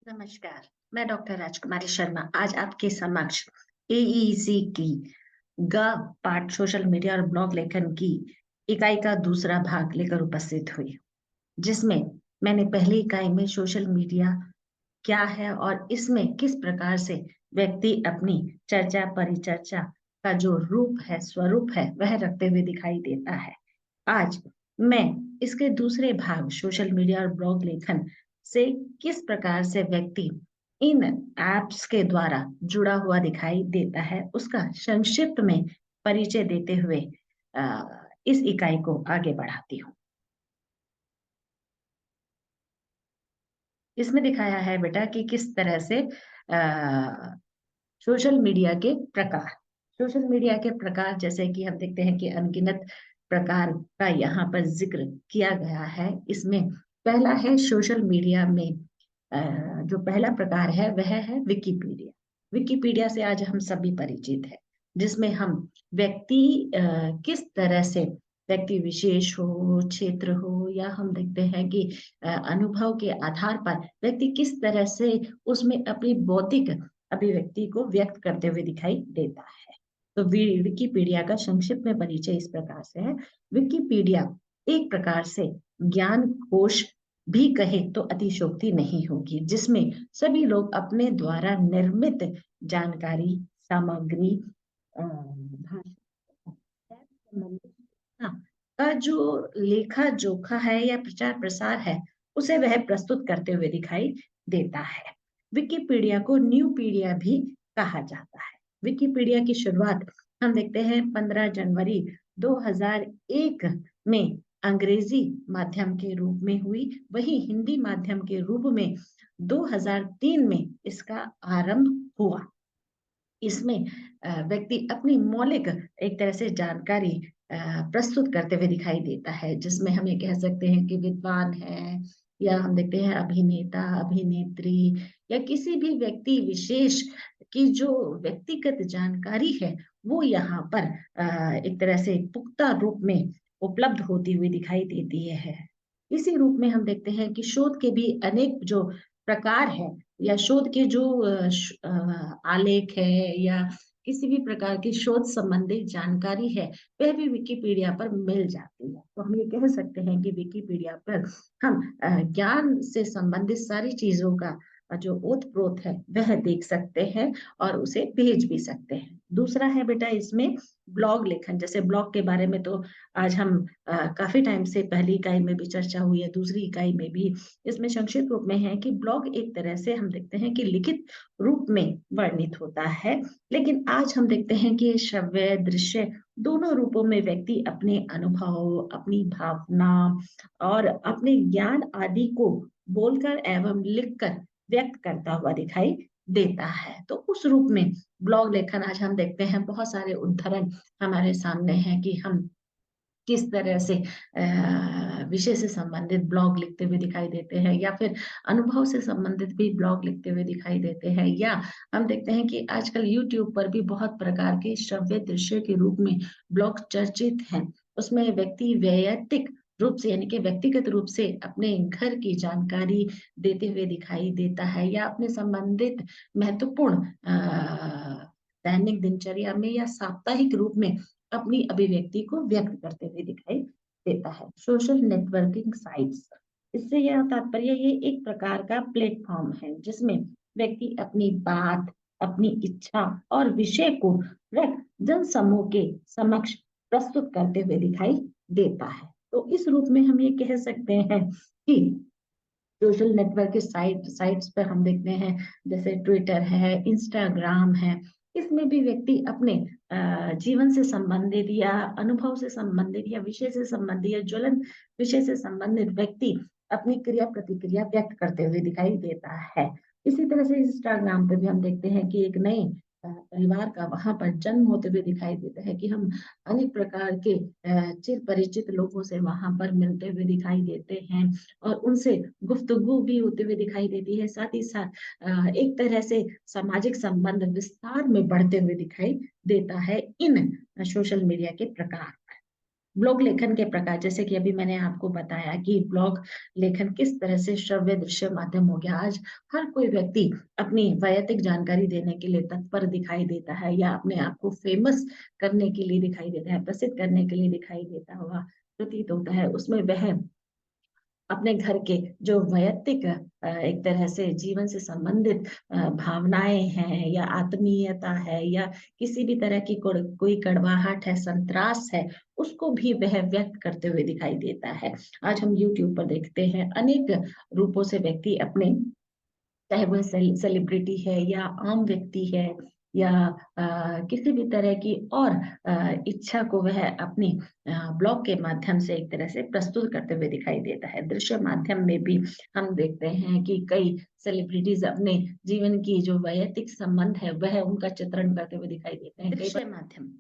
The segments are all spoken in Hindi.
नमस्कार। मैं डॉक्टर राजकुमारी शर्मा आज आपके समक्ष एईसी की ग पाठ सोशल मीडिया और ब्लॉग लेखन की इकाई का दूसरा भाग लेकर उपस्थित हुई, जिसमें मैंने पहली इकाई में सोशल मीडिया क्या है और इसमें किस प्रकार से व्यक्ति अपनी चर्चा परिचर्चा का जो रूप है स्वरूप है वह रखते हुए दिखाई देता है। आज मैं इसके दूसरे भाग सोशल मीडिया और ब्लॉग लेखन से किस प्रकार से व्यक्ति इन एप्स के द्वारा जुड़ा हुआ दिखाई देता है उसका संक्षिप्त में परिचय देते हुए इस इकाई को आगे बढ़ाती हूँ। इसमें दिखाया है बेटा कि किस तरह से सोशल मीडिया के प्रकार सोशल मीडिया के प्रकार जैसे कि हम देखते हैं कि अनगिनत प्रकार का यहाँ पर जिक्र किया गया है। इसमें पहला है सोशल मीडिया में जो पहला प्रकार है वह है विकिपीडिया। विकिपीडिया से आज हम सभी परिचित हैं, जिसमें हम व्यक्ति किस तरह से व्यक्ति विशेष हो क्षेत्र हो या हम देखते हैं कि अनुभव के आधार पर व्यक्ति किस तरह से उसमें अपनी बौद्धिक अभिव्यक्ति को व्यक्त करते हुए दिखाई देता है। तो विकिपीडिया का संक्षिप्त में परिचय इस प्रकार से है। विकिपीडिया एक प्रकार से ज्ञान कोश भी कहे तो अतिशयोक्ति नहीं होगी, जिसमें सभी लोग अपने द्वारा निर्मित जानकारी सामग्री भाषा का जो लेखा जोखा है या प्रचार प्रसार है उसे वह प्रस्तुत करते हुए दिखाई देता है। विकिपीडिया को न्यूपीडिया भी कहा जाता है। विकिपीडिया की शुरुआत हम देखते हैं 15 जनवरी 2001 में अंग्रेजी माध्यम के रूप में हुई, वही हिंदी माध्यम के रूप में 2003 में इसका आरंभ हुआ। इसमें व्यक्ति अपनी मौलिक एक तरह से जानकारी प्रस्तुत करते हुए दिखाई देता है, जिसमें हम ये कह सकते हैं कि विद्वान है या हम देखते हैं अभिनेता अभिनेत्री या किसी भी व्यक्ति विशेष की जो व्यक्तिगत जानकारी है वो यहाँ पर एक तरह से पुख्ता रूप में उपलब्ध होती हुई दिखाई देती है। इसी रूप में हम देखते हैं कि शोध के भी अनेक जो प्रकार है या शोध के जो आलेख है या किसी भी प्रकार की शोध संबंधित जानकारी है वह भी विकिपीडिया पर मिल जाती है। तो हम ये कह सकते हैं कि विकिपीडिया पर हम ज्ञान से संबंधित सारी चीजों का जो ओत-प्रोत है वह देख सकते हैं और उसे भेज भी सकते हैं। दूसरा है बेटा इसमें ब्लॉग लेखन। जैसे ब्लॉग के बारे में तो आज हम काफी टाइम से पहली इकाई में भी चर्चा हुई है, दूसरी इकाई में भी इसमें संक्षिप्त रूप में है कि ब्लॉग एक तरह से हम देखते हैं कि लिखित रूप में वर्णित होता है, लेकिन आज हम देखते हैं कि श्रव्य दृश्य दोनों रूपों में व्यक्ति अपने अनुभव अपनी भावना और अपने ज्ञान आदि को बोलकर एवं लिखकर व्यक्त करता हुआ दिखाई देता है। तो उस रूप में ब्लॉग लेखन आज हम देखते हैं बहुत सारे उदाहरण हमारे सामने हैं कि हम किस तरह से विषय से संबंधित ब्लॉग लिखते हुए दिखाई देते हैं या फिर अनुभव से संबंधित भी ब्लॉग लिखते हुए दिखाई देते हैं, या हम देखते हैं कि आजकल यूट्यूब पर भी बहुत प्रकार के श्रव्य दृश्य के रूप में ब्लॉग चर्चित हैं। उसमें व्यक्ति वैयक्तिक रूप से यानी कि व्यक्तिगत रूप से अपने घर की जानकारी देते हुए दिखाई देता है या अपने संबंधित महत्वपूर्ण दैनिक दिनचर्या में या साप्ताहिक रूप में अपनी अभिव्यक्ति को व्यक्त करते हुए दिखाई देता है। सोशल नेटवर्किंग साइट्स, इससे यह तात्पर्य ये एक प्रकार का प्लेटफॉर्म है जिसमें व्यक्ति अपनी बात अपनी इच्छा और विषय को रख जन समूह के समक्ष प्रस्तुत करते हुए दिखाई देता है। तो इस रूप में हम ये कह सकते हैं कि सोशल नेटवर्क के साइट्स पर हम देखते हैं जैसे ट्विटर है इंस्टाग्राम है, इसमें भी व्यक्ति अपने जीवन से संबंधित या अनुभव से संबंधित या विषय से संबंधित या ज्वलन विषय से संबंधित व्यक्ति अपनी क्रिया प्रतिक्रिया व्यक्त करते हुए दिखाई देता है। इसी तरह से इंस्टाग्राम पे भी हम देखते हैं कि एक नए परिवार का वहां पर जन्म होते हुए दिखाई देता है कि हम अनेक प्रकार के चिर परिचित लोगों से वहां पर मिलते हुए दिखाई देते हैं और उनसे गुफ्तगू भी होते हुए दिखाई देती है। साथ ही साथ एक तरह से सामाजिक संबंध विस्तार में बढ़ते हुए दिखाई देता है इन सोशल मीडिया के प्रकार। ब्लॉग लेखन के प्रकार, जैसे कि अभी मैंने आपको बताया कि ब्लॉग लेखन किस तरह से श्रव्य दृश्य माध्यम हो गया। आज हर कोई व्यक्ति अपनी वैयक्तिक जानकारी देने के लिए तत्पर दिखाई देता है, या अपने आप को फेमस करने के लिए दिखाई देता है, प्रसिद्ध करने के लिए दिखाई देता हुआ प्रतीत होता है। उसमें वह अपने घर के जो वैयक्तिक एक तरह से जीवन से संबंधित भावनाएं हैं, या आत्मीयता है, या किसी भी तरह की कोई कड़वाहट है, संतरास है, उसको भी वह व्यक्त करते हुए दिखाई देता है। आज हम यूट्यूब पर देखते हैं अनेक रूपों से व्यक्ति अपने, चाहे वह सेलिब्रिटी है या आम व्यक्ति है, या किसी भी तरह की और इच्छा को वह अपनी ब्लॉग के माध्यम से एक तरह से प्रस्तुत करते हुए दिखाई देता है। दृश्य माध्यम में भी हम देखते हैं कि कई सेलिब्रिटीज अपने जीवन की जो वैयक्तिक संबंध है वह उनका चित्रण करते हुए दिखाई देते हैं। दृश्य माध्यम,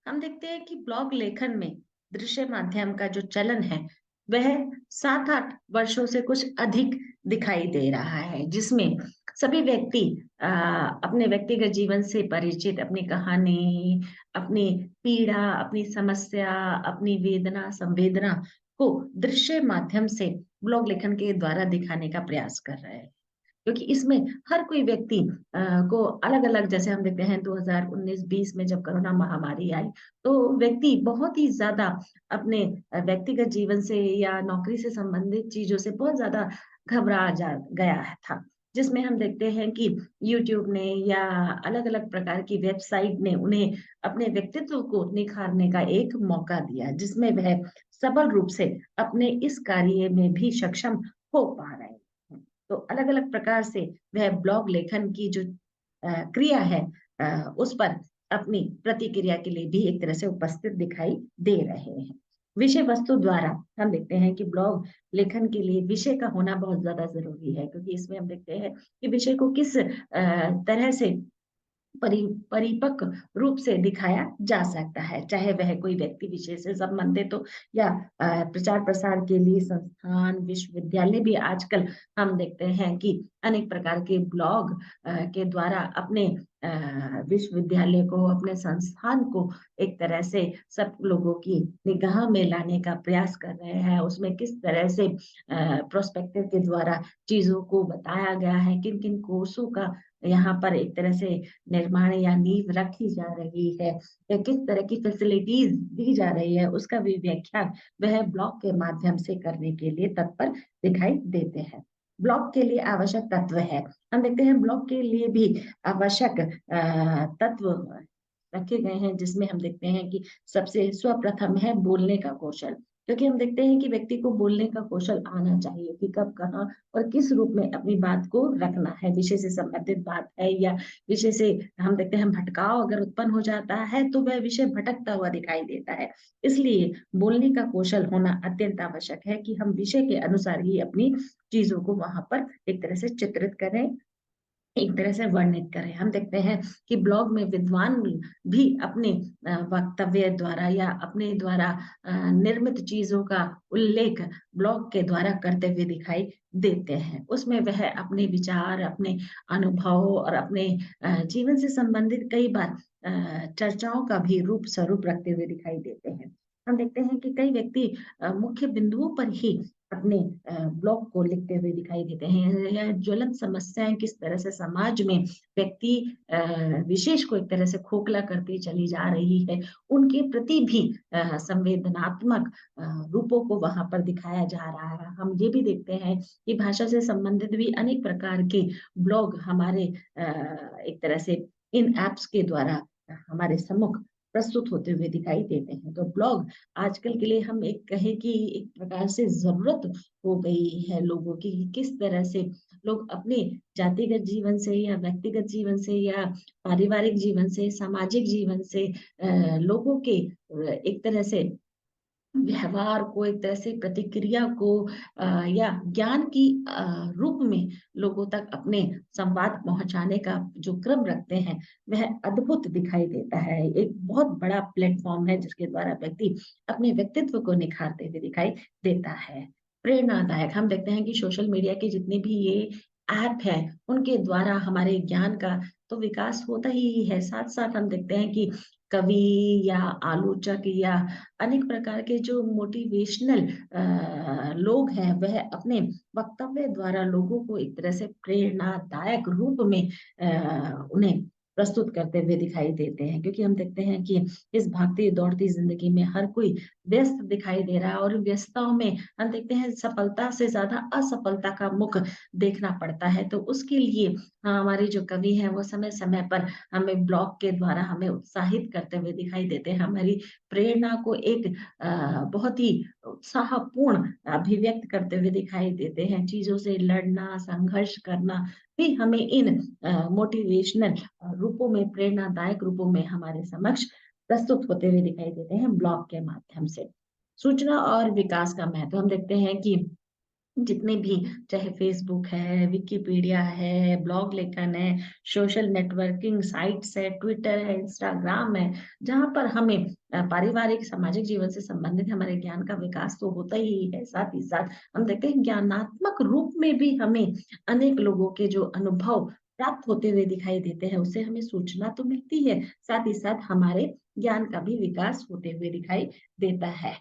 हम देखते हैं कि ब्लॉग लेखन में दृश्य माध्यम का जो चलन है वह 7-8 वर्षों से कुछ अधिक दिखाई दे रहा है, जिसमें सभी व्यक्ति अपने व्यक्तिगत जीवन से परिचित अपनी कहानी, अपनी पीड़ा, अपनी समस्या, अपनी वेदना, संवेदना को दृश्य माध्यम से ब्लॉग लेखन के द्वारा दिखाने का प्रयास कर रहे हैं। क्योंकि इसमें हर कोई व्यक्ति को अलग-अलग, जैसे हम देखते हैं 2019-20 में जब कोरोना महामारी आई, तो व्यक्ति बहुत ही ज़्यादा अपने व्यक्तिगत जीवन से या नौकरी से संबंधित चीज़ों से बहुत ज़्यादा घबरा जा गया था। जिसमें हम देखते हैं कि यूट्यूब ने या अलग-अलग प्रकार की वेबसाइट ने उन्हें अपने व्यक्तित्व को निखारने का एक मौका दिया, जिसमें वह सबल रूप से अपने इस कार्य में भी सक्षम हो पा रहे हैं। तो अलग-अलग प्रकार से वह ब्लॉग लेखन की जो क्रिया है उस पर अपनी प्रतिक्रिया के लिए भी एक तरह से उपस्थित दिखाई दे रहे हैं। विषय वस्तु द्वारा हम देखते हैं कि ब्लॉग लेखन के लिए विषय का होना बहुत ज़्यादा ज़रूरी है, क्योंकि इसमें हम देखते हैं कि विषय को किस तरह से परिपक्व रूप से दिखाया जा सकता है, चाहे वह कोई व्यक्ति विशेष से संबंधित हो, या प्रचार-प्रसार के लिए संस्थान, विश्वविद्यालय भी आजकल हम देखते हैं कि अनेक प्रकार के ब्लॉग के द्वारा अपने विश्वविद्यालय को, अपने संस्थान को एक तरह से सब लोगों की निगाह में लाने का प्रयास कर रहे हैं। उसमें किस तरह से प्रोस्पेक्टिव के द्वारा चीज़ों को बताया गया है, किन-किन कोर्सों का यहाँ पर एक तरह से निर्माण या नींव रखी जा रही है, या किस तरह की फैसिलिटीज दी जा रही है, उसका भी व्याख्यान वह ब्लॉग के माध्यम से करने के लिए तत्पर दिखाई देते हैं। ब्लॉग के लिए आवश्यक तत्व है, हम देखते हैं ब्लॉग के लिए भी आवश्यक तत्व रखे गए हैं, जिसमें हम देखते हैं कि सबसे सर्वप्रथम है बोलने का कौशल। क्योंकि हम देखते हैं कि व्यक्ति को बोलने का कौशल आना चाहिए कि कब, कहाँ और किस रूप में अपनी बात को रखना है। विषय से संबंधित बात है, या विषय से हम देखते हैं भटकाव अगर उत्पन्न हो जाता है तो वह विषय भटकता हुआ दिखाई देता है। इसलिए बोलने का कौशल होना अत्यंत आवश्यक है कि हम विषय के अनुसार ही अपनी चीज़ों को वहाँ पर एक तरह से चित्रित करें, एक तरह से वर्णित करें। हम देखते हैं कि ब्लॉग में विद्वान भी अपने वक्तव्य द्वारा या अपने द्वारा निर्मित चीज़ों का उल्लेख ब्लॉग के द्वारा करते हुए दिखाई देते हैं। उसमें वह अपने विचार, अपने अनुभव और अपने जीवन से संबंधित कई बार चर्चाओं का भी रूप स्वरूप रखते हुए दिखाई देते हैं। हम देखते हैं कि कई व्यक्ति मुख्य बिंदुओं पर ही अपने ब्लॉग को लिखते हुए दिखाई देते हैं, या ज्वलंत समस्याएँ किस तरह से समाज में व्यक्ति विशेष को एक तरह से खोखला करती चली जा रही है, उनके प्रति भी संवेदनात्मक रूपों को वहाँ पर दिखाया जा रहा है। हम ये भी देखते हैं कि भाषा से संबंधित भी अनेक प्रकार के ब्लॉग हमारे एक तरह से इन ऐप्स के द्वारा हमारे सम्मुख प्रस्तुत होते हुए दिखाई देते हैं। तो ब्लॉग आजकल के लिए हम एक कहें कि एक प्रकार से ज़रूरत हो गई है लोगों की, कि किस तरह से लोग अपने जातिगत जीवन से या व्यक्तिगत जीवन से या पारिवारिक जीवन से, सामाजिक जीवन से लोगों के एक तरह से व्यवहार को, एक तरह से प्रतिक्रिया को या ज्ञान की रूप में लोगों तक अपने संवाद पहुँचाने का जो क्रम रखते हैं, वह अद्भुत दिखाई देता है। एक बहुत बड़ा प्लेटफ़ॉर्म है जिसके द्वारा व्यक्ति अपने व्यक्तित्व को निखारते हुए दिखाई देता है। प्रेरणादायक, हम देखते हैं कि सोशल मीडिया के जितने भी ये ऐप हैं, उनके द्वारा हमारे ज्ञान का तो विकास होता ही है। साथ-साथ हम देखते हैं कि कवि या आलोचक या अनेक प्रकार के जो मोटिवेशनल लोग हैं, वह अपने वक्तव्य द्वारा लोगों को एक तरह से प्रेरणादायक रूप में उन्हें प्रस्तुत करते हुए दिखाई देते हैं। क्योंकि हम देखते हैं कि इस भागती-दौड़ती ज़िंदगी में हर कोई व्यस्त दिखाई दे रहा है और व्यस्तताओं में हम देखते हैं सफलता से ज़्यादा असफलता का मुख देखना पड़ता है। तो उसके लिए हमारे जो कवि हैं, वो समय-समय पर हमें ब्लॉग के द्वारा हमें उत्साहित करते हुए दिखाई देते हैं। हमारी प्रेरणा को एक बहुत ही उत्साहपूर्ण अभिव्यक्त करते हुए दिखाई देते हैं। चीज़ों से लड़ना, संघर्ष करना भी हमें इन मोटिवेशनल रूपों में, प्रेरणादायक रूपों में हमारे समक्ष प्रस्तुत होते हुए दिखाई देते हैं ब्लॉग के माध्यम से। सूचना और विकास का महत्व हम देखते हैं कि जितने भी चाहे फ़ेसबुक है, विकिपीडिया है, ब्लॉग लेखन है, सोशल नेटवर्किंग साइट्स है, ट्विटर है, इंस्टाग्राम है, जहाँ पर हमें पारिवारिक, सामाजिक जीवन से संबंधित हमारे ज्ञान का विकास तो होता ही है, साथ ही साथ हम देखते हैं ज्ञानात्मक रूप में भी हमें अनेक लोगों के जो अनुभव प्राप्त होते हुए दिखाई देते हैं, उससे हमें सूचना तो मिलती है, साथ ही साथ हमारे ज्ञान का भी विकास होते हुए दिखाई देता है।